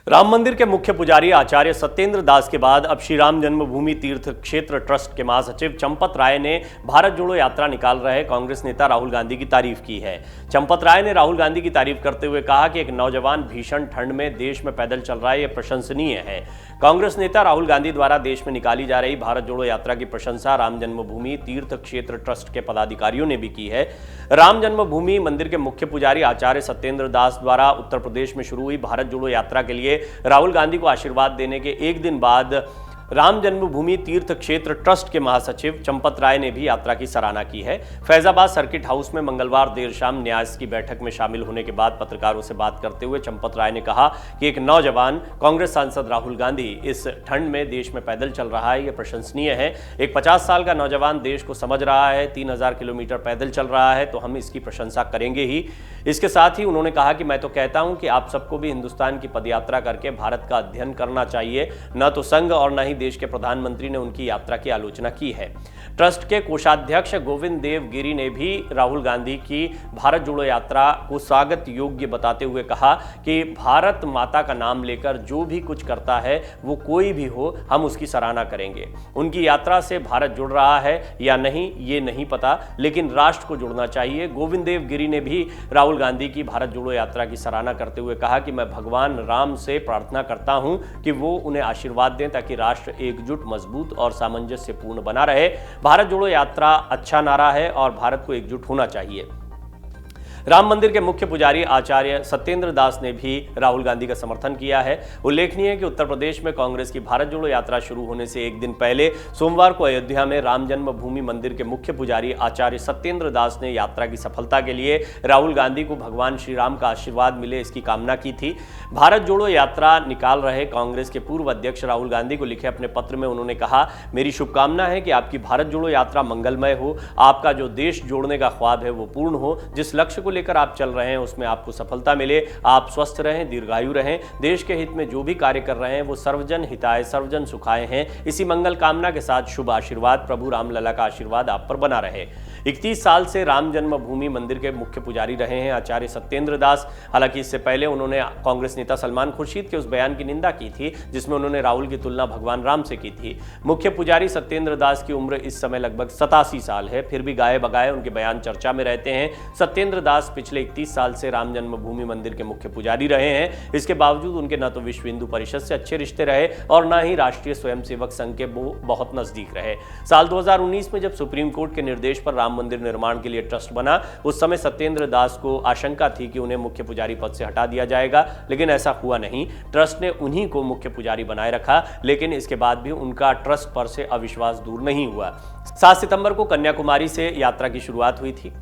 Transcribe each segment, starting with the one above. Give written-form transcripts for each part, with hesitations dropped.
राम मंदिर के मुख्य पुजारी आचार्य सत्येंद्र दास के बाद अब श्री राम जन्मभूमि तीर्थ क्षेत्र ट्रस्ट के महासचिव चंपत राय ने भारत जोड़ो यात्रा निकाल रहे कांग्रेस नेता राहुल गांधी की तारीफ की है। चंपत राय ने राहुल गांधी की तारीफ करते हुए कहा कि एक नौजवान भीषण ठंड में देश में पैदल चल रहा है, यह प्रशंसनीय है। कांग्रेस नेता राहुल गांधी द्वारा देश में निकाली जा रही भारत जोड़ो यात्रा की प्रशंसा राम जन्मभूमि तीर्थ क्षेत्र ट्रस्ट के पदाधिकारियों ने भी की है। राम जन्मभूमि मंदिर के मुख्य पुजारी आचार्य सत्येंद्र दास द्वारा उत्तर प्रदेश में शुरू हुई भारत जोड़ो यात्रा के लिए राहुल गांधी को आशीर्वाद देने के एक दिन बाद राम जन्मभूमि तीर्थ क्षेत्र ट्रस्ट के महासचिव चंपत राय ने भी यात्रा की सराहना की है। फैजाबाद सर्किट हाउस में मंगलवार देर शाम न्यास की बैठक में शामिल होने के बाद पत्रकारों से बात करते हुए चंपत राय ने कहा कि एक नौजवान कांग्रेस सांसद राहुल गांधी इस ठंड में देश में पैदल चल रहा है, यह प्रशंसनीय है। एक 50 साल का नौजवान देश को समझ रहा है, 3000 किलोमीटर पैदल चल रहा है, तो हम इसकी प्रशंसा करेंगे ही। इसके साथ ही उन्होंने कहा कि मैं तो कहता हूं कि आप सबको भी हिंदुस्तान की पदयात्रा करके भारत का अध्ययन करना चाहिए। न तो संघ और न ही देश के प्रधानमंत्री ने उनकी यात्रा की आलोचना की है। ट्रस्ट के कोषाध्यक्ष गोविंद देव गिरी ने भी राहुल गांधी की भारत जोड़ो यात्रा को स्वागत योग्य बताते हुए कहा कि भारत माता का नाम लेकर जो भी कुछ करता है वो कोई भी हो, हम उसकी सराहना करेंगे। उनकी यात्रा से भारत जुड़ रहा है या नहीं ये नहीं पता, लेकिन राष्ट्र को जुड़ना चाहिए। गोविंद देव गिरी ने भी राहुल गांधी की भारत जोड़ो यात्रा की सराहना करते हुए कहा कि मैं भगवान राम से प्रार्थना करता हूं कि वो उन्हें आशीर्वाद दें ताकि राष्ट्र एकजुट, मजबूत और सामंजस्यपूर्ण बना रहे। भारत जोड़ो यात्रा अच्छा नारा है और भारत को एकजुट होना चाहिए। राम मंदिर के मुख्य पुजारी आचार्य सत्येंद्र दास ने भी राहुल गांधी का समर्थन किया है। उल्लेखनीय है कि उत्तर प्रदेश में कांग्रेस की भारत जोड़ो यात्रा शुरू होने से एक दिन पहले सोमवार को अयोध्या में राम जन्मभूमि मंदिर के मुख्य पुजारी आचार्य सत्येंद्र दास ने यात्रा की सफलता के लिए राहुल गांधी को भगवान श्री राम का आशीर्वाद मिले इसकी कामना की थी। भारत जोड़ो यात्रा निकाल रहे कांग्रेस के पूर्व अध्यक्ष राहुल गांधी को लिखे अपने पत्र में उन्होंने कहा, मेरी शुभकामना है कि आपकी भारत जोड़ो यात्रा मंगलमय हो, आपका जो देश जोड़ने का ख्वाब है वो पूर्ण हो, जिस लक्ष्य को लेकर आप चल रहे हैं उसमें आपको सफलता मिले, आप स्वस्थ रहें, दीर्घायु रहें। देश के हित में जो भी कार्य कर रहे हैं वो सर्वजन हिताय सर्वजन सुखाय हैं। इसी मंगल कामना के साथ शुभ आशीर्वाद, प्रभु रामलला का आशीर्वाद आप पर बना रहे। 31 साल से राम जन्मभूमि मंदिर के मुख्य पुजारी रहे हैं आचार्य सत्येंद्र दास। हालांकि इससे पहले उन्होंने कांग्रेस नेता सलमान खुर्शीद के उस बयान की निंदा की थी जिसमें उन्होंने राहुल की तुलना भगवान राम से की थी। मुख्य पुजारी सत्येंद्र दास की उम्र इस समय लगभग 87 साल है, फिर भी गाये बगाए उनके बयान चर्चा में रहते हैं। सत्येंद्र दास पिछले 31 साल से राम जन्मभूमि मंदिर के मुख्य पुजारी रहे हैं। इसके बावजूद उनके न तो विश्व हिंदू परिषद से अच्छे रिश्ते रहे और न ही राष्ट्रीय स्वयंसेवक संघ के बहुत नजदीक रहे। साल 2019 में जब सुप्रीम कोर्ट के निर्देश पर राम मंदिर निर्माण के लिए ट्रस्ट बना, उस समय सत्येंद्र दास को आशंका थी कि उन्हें मुख्य पुजारी पद से हटा दिया जाएगा, लेकिन ऐसा हुआ नहीं। ट्रस्ट ने उन्हीं को मुख्य पुजारी बनाए रखा, लेकिन इसके बाद भी उनका ट्रस्ट पर से अविश्वास दूर नहीं हुआ। 7 सितंबर को कन्याकुमारी से यात्रा की शुरुआत हुई थी।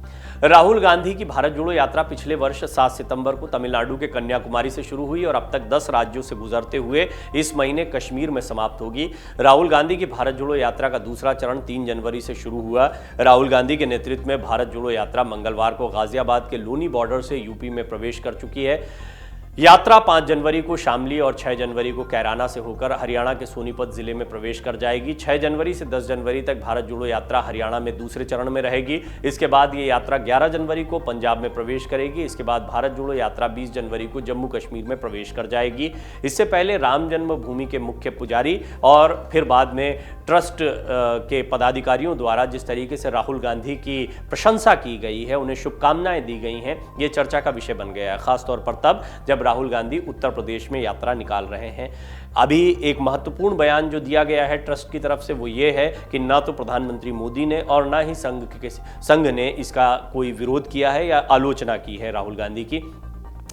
राहुल गांधी की भारत जोड़ो यात्रा पिछले वर्ष 7 सितंबर को तमिलनाडु के कन्याकुमारी से शुरू हुई और अब तक 10 राज्यों से गुजरते हुए इस महीने कश्मीर में समाप्त होगी। राहुल गांधी की भारत जोड़ो यात्रा का दूसरा चरण 3 जनवरी से शुरू हुआ। राहुल गांधी के नेतृत्व में भारत जोड़ो यात्रा मंगलवार को गाजियाबाद के लोनी बॉर्डर से यूपी में प्रवेश कर चुकी है। यात्रा 5 जनवरी को शामली और 6 जनवरी को कैराना से होकर हरियाणा के सोनीपत जिले में प्रवेश कर जाएगी। 6 जनवरी से 10 जनवरी तक भारत जोड़ो यात्रा हरियाणा में दूसरे चरण में रहेगी। इसके बाद ये यात्रा 11 जनवरी को पंजाब में प्रवेश करेगी। इसके बाद भारत जोड़ो यात्रा 20 जनवरी को जम्मू कश्मीर में प्रवेश कर जाएगी। इससे पहले राम जन्मभूमि के मुख्य पुजारी और फिर बाद में ट्रस्ट के पदाधिकारियों द्वारा जिस तरीके से राहुल गांधी की प्रशंसा की गई है, उन्हें शुभकामनाएं दी गई हैं, ये चर्चा का विषय बन गया है, खासतौर पर तब जब राहुल गांधी उत्तर प्रदेश में यात्रा निकाल रहे हैं। अभी एक महत्वपूर्ण बयान जो दिया गया है ट्रस्ट की तरफ से वो ये है कि ना तो प्रधानमंत्री मोदी ने और ना ही संघ ने इसका कोई विरोध किया है या आलोचना की है राहुल गांधी की।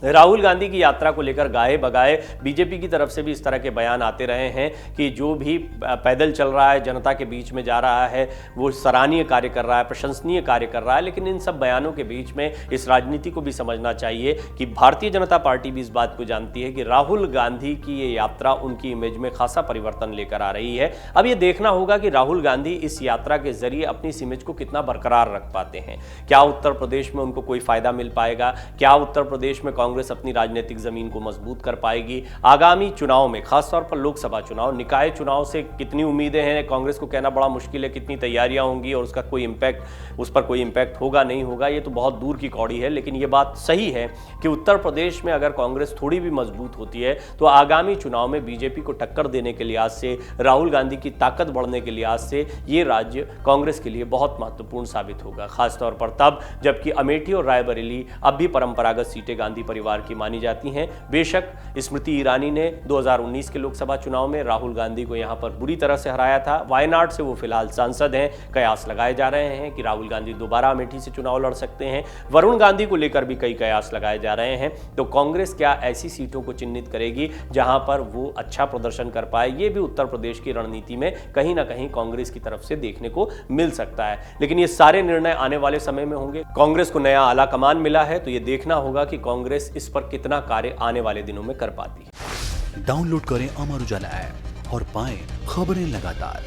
राहुल गांधी की यात्रा को लेकर गाये बगाए बीजेपी की तरफ से भी इस तरह के बयान आते रहे हैं कि जो भी पैदल चल रहा है, जनता के बीच में जा रहा है, वो सराहनीय कार्य कर रहा है, प्रशंसनीय कार्य कर रहा है। लेकिन इन सब बयानों के बीच में इस राजनीति को भी समझना चाहिए कि भारतीय जनता पार्टी भी इस बात को जानती है कि राहुल गांधी की ये यात्रा उनकी इमेज में खासा परिवर्तन लेकर आ रही है। अब ये देखना होगा कि राहुल गांधी इस यात्रा के जरिए अपनी इस इमेज को कितना बरकरार रख पाते हैं। क्या उत्तर प्रदेश में उनको कोई फायदा मिल पाएगा? क्या उत्तर प्रदेश में कांग्रेस अपनी राजनीतिक जमीन को मजबूत कर पाएगी। आगामी चुनाव में, खासतौर पर लोकसभा चुनाव, निकाय चुनाव से कितनी उम्मीदें हैं कांग्रेस को कहना बड़ा मुश्किल है, कितनी तैयारियां होंगी और उसका कोई इम्पैक्ट, उस पर कोई इम्पैक्ट होगा नहीं होगा, ये तो बहुत दूर की कौड़ी है। लेकिन ये बात सही है कि उत्तर प्रदेश में अगर कांग्रेस थोड़ी भी मजबूत होती है तो आगामी चुनाव में बीजेपी को टक्कर देने के लिहाज से, राहुल गांधी की ताकत बढ़ने के लिहाज से ये राज्य कांग्रेस के लिए बहुत महत्वपूर्ण साबित होगा। खासतौर पर तब जबकि अमेठी और रायबरेली अब भी परंपरागत सीटें गांधी परिवार की मानी जाती हैं। बेशक स्मृति ईरानी ने 2019 के लोकसभा चुनाव में राहुल गांधी को यहां पर बुरी तरह से हराया था। वायनाड से वो फिलहाल सांसद हैं। कयास लगाए जा रहे हैं कि राहुल गांधी दोबारा अमेठी से चुनाव लड़ सकते हैं। वरुण गांधी को लेकर भी कई कयास लगाए जा रहे हैं। तो कांग्रेस क्या ऐसी सीटों को चिन्हित करेगी जहां पर वो अच्छा प्रदर्शन कर पाए, ये भी उत्तर प्रदेश की रणनीति में कहीं ना कहीं कांग्रेस की तरफ से देखने को मिल सकता है। लेकिन ये सारे निर्णय आने वाले समय में होंगे। कांग्रेस को नया आला कमान मिला है तो ये देखना होगा कि कांग्रेस इस पर कितना कार्य आने वाले दिनों में कर पाती है। डाउनलोड करें अमर उजाला ऐप और पाएं खबरें लगातार।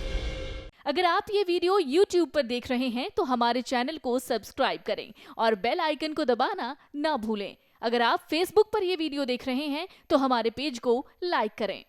अगर आप ये वीडियो YouTube पर देख रहे हैं तो हमारे चैनल को सब्सक्राइब करें और बेल आइकन को दबाना ना भूलें। अगर आप Facebook पर ये वीडियो देख रहे हैं तो हमारे पेज को लाइक करें।